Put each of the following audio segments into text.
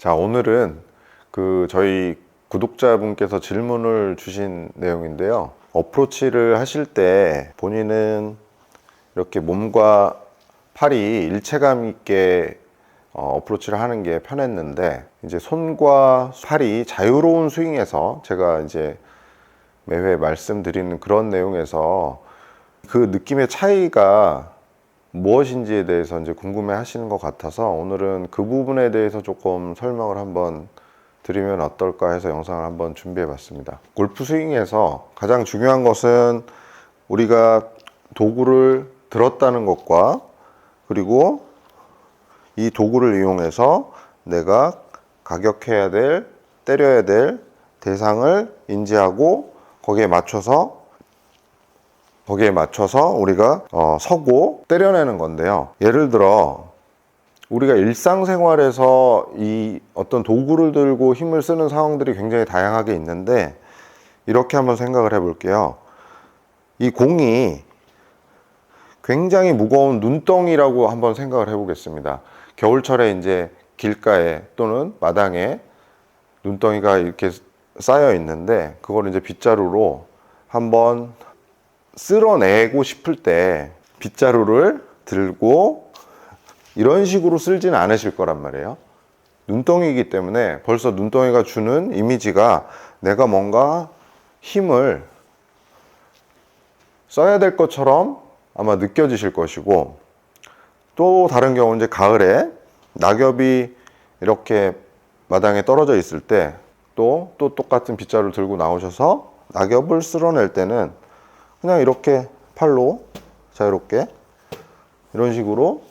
자, 오늘은 저희 구독자분께서 질문을 주신 내용인데요. 어프로치를 하실 때 본인은 이렇게 몸과 팔이 일체감 있게 어프로치를 하는 게 편했는데, 이제 손과 팔이 자유로운 스윙에서 제가 이제 매회 말씀드리는 그런 내용에서 그 느낌의 차이가 무엇인지에 대해서 이제 궁금해 하시는 것 같아서, 오늘은 그 부분에 대해서 조금 설명을 한번 드리면 어떨까 해서 영상을 한번 준비해 봤습니다. 골프 스윙에서 가장 중요한 것은 우리가 도구를 들었다는 것과, 그리고 이 도구를 이용해서 내가 가격해야 될, 때려야 될 대상을 인지하고 거기에 맞춰서 우리가 서고 때려내는 건데요. 예를 들어 우리가 일상생활에서 이 어떤 도구를 들고 힘을 쓰는 상황들이 굉장히 다양하게 있는데, 이렇게 한번 생각을 해 볼게요. 이 공이 굉장히 무거운 눈덩이라고 한번 생각을 해 보겠습니다. 겨울철에 이제 길가에 또는 마당에 눈덩이가 이렇게 쌓여 있는데, 그걸 이제 빗자루로 한번 쓸어내고 싶을 때 빗자루를 들고 이런 식으로 쓸지는 않으실 거란 말이에요. 눈덩이이기 때문에 벌써 눈덩이가 주는 이미지가 내가 뭔가 힘을 써야 될 것처럼 아마 느껴지실 것이고, 또 다른 경우는 이제 가을에 낙엽이 이렇게 마당에 떨어져 있을 때 또 똑같은 빗자루를 들고 나오셔서 낙엽을 쓸어낼 때는 그냥 이렇게 팔로 자유롭게 이런 식으로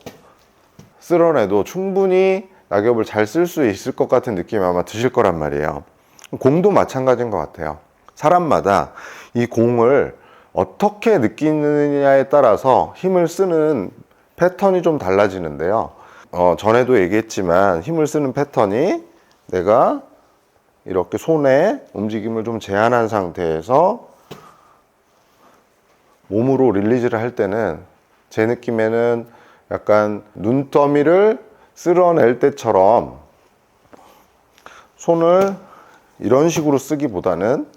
쓸어내도 충분히 낙엽을 잘 쓸 수 있을 것 같은 느낌이 아마 드실 거란 말이에요. 공도 마찬가지인 것 같아요. 사람마다 이 공을 어떻게 느끼느냐에 따라서 힘을 쓰는 패턴이 좀 달라지는데요. 전에도 얘기했지만 힘을 쓰는 패턴이 내가 이렇게 손의 움직임을 좀 제한한 상태에서 몸으로 릴리즈를 할 때는, 제 느낌에는 약간 눈더미를 쓸어낼 때처럼 손을 이런 식으로 쓰기보다는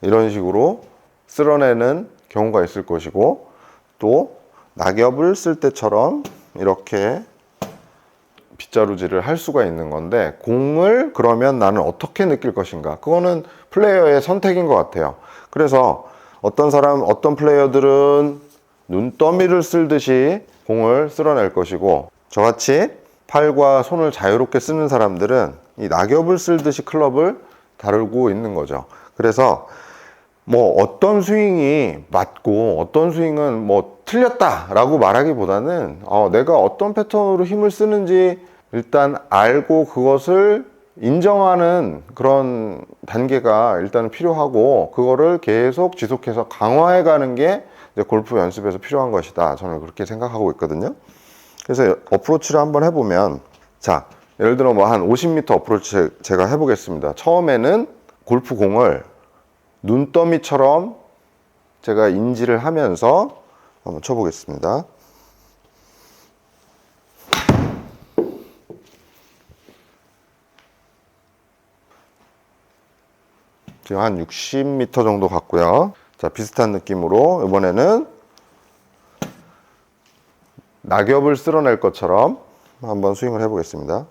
이런 식으로 쓸어내는 경우가 있을 것이고, 또 낙엽을 쓸 때처럼 이렇게 빗자루질을 할 수가 있는 건데, 공을 그러면 나는 어떻게 느낄 것인가, 그거는 플레이어의 선택인 것 같아요. 그래서 어떤 플레이어들은 눈더미를 쓸듯이 공을 쓸어낼 것이고, 저같이 팔과 손을 자유롭게 쓰는 사람들은 이 낙엽을 쓸듯이 클럽을 다루고 있는 거죠. 그래서 뭐 어떤 스윙이 맞고 어떤 스윙은 뭐 틀렸다라고 말하기보다는 내가 어떤 패턴으로 힘을 쓰는지 일단 알고 그것을 인정하는 그런 단계가 일단 필요하고, 그거를 계속 지속해서 강화해 가는 게 이제 골프 연습에서 필요한 것이다, 저는 그렇게 생각하고 있거든요. 그래서 어프로치를 한번 해보면, 자, 예를 들어 뭐 한 50m 어프로치 제가 해보겠습니다. 처음에는 골프 공을 눈더미처럼 제가 인지를 하면서 한번 쳐보겠습니다. 지금 한 60m 정도 갔고요. 자, 비슷한 느낌으로 이번에는 낙엽을 쓸어낼 것처럼 한번 스윙을 해보겠습니다.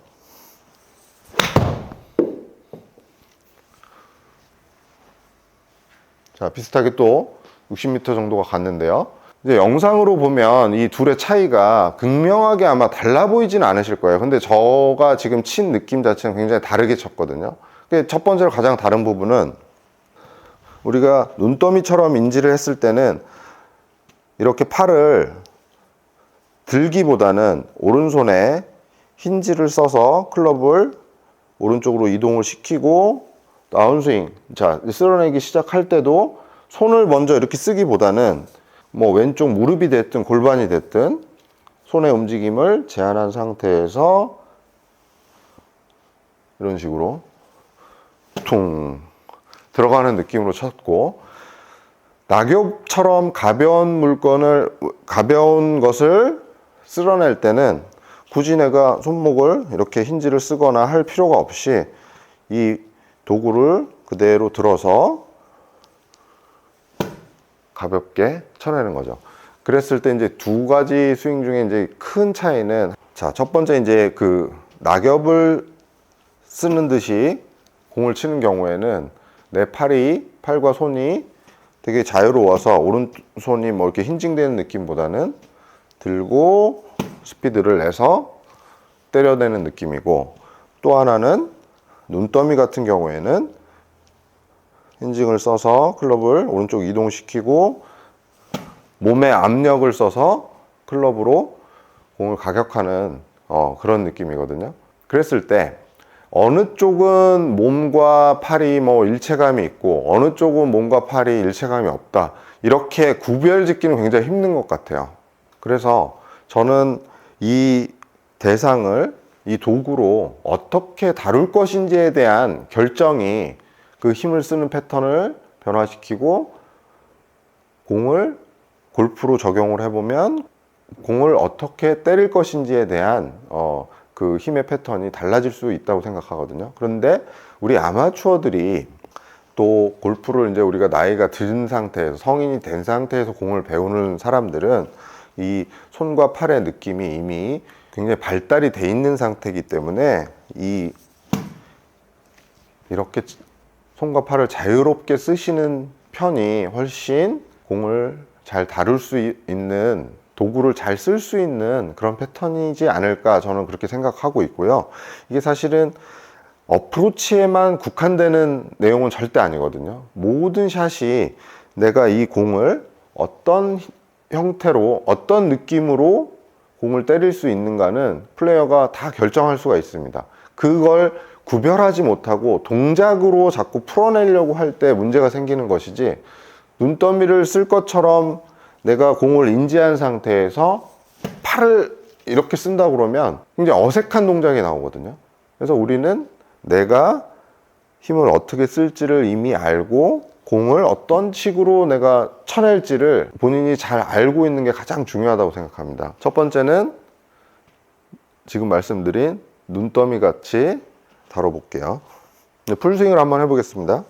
자, 비슷하게 또 60m 정도가 갔는데요. 이제 영상으로 보면 이 둘의 차이가 극명하게 아마 달라 보이지는 않으실 거예요. 근데 저가 지금 친 느낌 자체는 굉장히 다르게 쳤거든요. 첫 번째로 가장 다른 부분은, 우리가 눈더미처럼 인지를 했을 때는 이렇게 팔을 들기보다는 오른손에 힌지를 써서 클럽을 오른쪽으로 이동을 시키고 다운스윙, 자, 쓸어내기 시작할 때도 손을 먼저 이렇게 쓰기보다는 뭐 왼쪽 무릎이 됐든 골반이 됐든 손의 움직임을 제한한 상태에서 이런 식으로 퉁 들어가는 느낌으로 쳤고, 낙엽처럼 가벼운 것을 쓸어낼 때는 굳이 내가 손목을 이렇게 힌지를 쓰거나 할 필요가 없이 이 도구를 그대로 들어서 가볍게 쳐내는 거죠. 그랬을 때 이제 두 가지 스윙 중에 이제 큰 차이는, 자, 첫 번째 이제 그 낙엽을 쓰는 듯이 공을 치는 경우에는 내 팔과 손이 되게 자유로워서 오른손이 뭐 이렇게 힌징되는 느낌보다는 들고 스피드를 내서 때려내는 느낌이고, 또 하나는 눈더미 같은 경우에는 힌징을 써서 클럽을 오른쪽 이동시키고 몸에 압력을 써서 클럽으로 공을 가격하는 그런 느낌이거든요. 그랬을 때 어느 쪽은 몸과 팔이 뭐 일체감이 있고 어느 쪽은 몸과 팔이 일체감이 없다, 이렇게 구별짓기는 굉장히 힘든 것 같아요. 그래서 저는 이 대상을 이 도구로 어떻게 다룰 것인지에 대한 결정이 그 힘을 쓰는 패턴을 변화시키고 공을 골프로 적용을 해보면 공을 어떻게 때릴 것인지에 대한 그 힘의 패턴이 달라질 수 있다고 생각하거든요. 그런데 우리 아마추어들이 또 골프를 이제 우리가 나이가 든 상태에서, 성인이 된 상태에서 공을 배우는 사람들은 이 손과 팔의 느낌이 이미 굉장히 발달이 돼 있는 상태이기 때문에 이렇게 손과 팔을 자유롭게 쓰시는 편이 훨씬 공을 잘 다룰 수 있는, 도구를 잘 쓸 수 있는 그런 패턴이지 않을까, 저는 그렇게 생각하고 있고요. 이게 사실은 어프로치에만 국한되는 내용은 절대 아니거든요. 모든 샷이 내가 이 공을 어떤 형태로, 어떤 느낌으로 공을 때릴 수 있는가는 플레이어가 다 결정할 수가 있습니다. 그걸 구별하지 못하고 동작으로 자꾸 풀어내려고 할 때 문제가 생기는 것이지, 눈더미를 쓸 것처럼 내가 공을 인지한 상태에서 팔을 이렇게 쓴다 그러면 굉장히 어색한 동작이 나오거든요. 그래서 우리는 내가 힘을 어떻게 쓸지를 이미 알고 공을 어떤 식으로 내가 쳐낼지를 본인이 잘 알고 있는 게 가장 중요하다고 생각합니다. 첫 번째는 지금 말씀드린 눈더미 같이 다뤄볼게요. 풀스윙을 한번 해보겠습니다.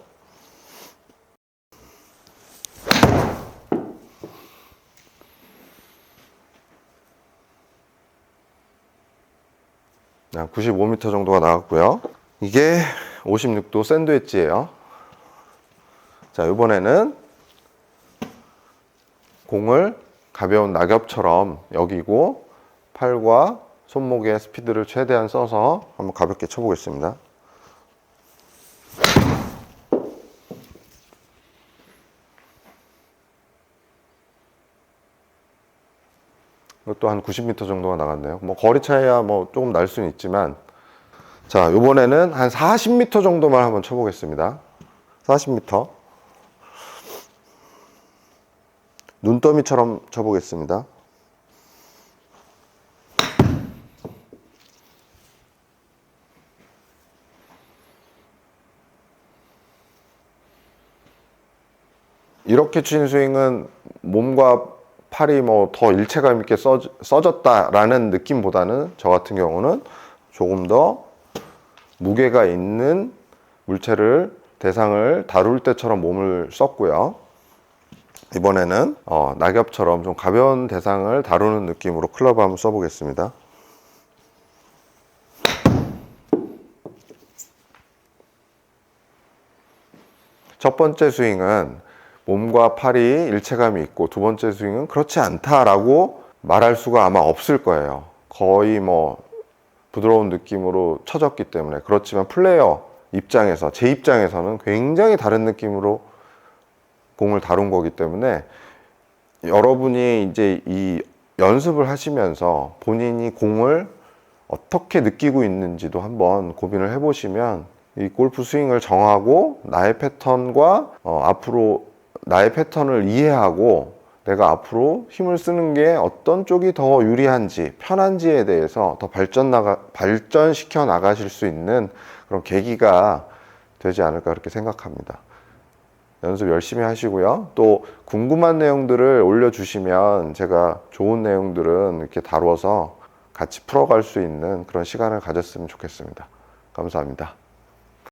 자, 95m 정도가 나왔고요. 이게 56도 샌드 웨지예요. 자, 이번에는 공을 가벼운 낙엽처럼 여기고 팔과 손목의 스피드를 최대한 써서 한번 가볍게 쳐보겠습니다. 이것도 한 90m 정도가 나갔네요. 뭐 거리 차이야 뭐 조금 날 수는 있지만, 자, 이번에는 한 40m 정도만 한번 쳐보겠습니다. 40m. 눈더미처럼 쳐보겠습니다. 이렇게 치는 스윙은 몸과 팔이 뭐 더 일체감 있게 써졌다라는 느낌보다는 저 같은 경우는 조금 더 무게가 있는 물체를, 대상을 다룰 때처럼 몸을 썼고요. 이번에는 낙엽처럼 좀 가벼운 대상을 다루는 느낌으로 클럽을 한번 써보겠습니다. 첫 번째 스윙은 몸과 팔이 일체감이 있고, 두 번째 스윙은 그렇지 않다라고 말할 수가 아마 없을 거예요. 거의 뭐 부드러운 느낌으로 쳐졌기 때문에. 그렇지만 플레이어 입장에서, 제 입장에서는 굉장히 다른 느낌으로 공을 다룬 거기 때문에, 여러분이 이제 이 연습을 하시면서 본인이 공을 어떻게 느끼고 있는지도 한번 고민을 해보시면, 이 골프 스윙을 정하고 나의 패턴과 앞으로 나의 패턴을 이해하고 내가 앞으로 힘을 쓰는 게 어떤 쪽이 더 유리한지, 편한지에 대해서 더 발전시켜 나가실 수 있는 그런 계기가 되지 않을까 그렇게 생각합니다. 연습 열심히 하시고요. 또 궁금한 내용들을 올려주시면 제가 좋은 내용들은 이렇게 다뤄서 같이 풀어갈 수 있는 그런 시간을 가졌으면 좋겠습니다. 감사합니다.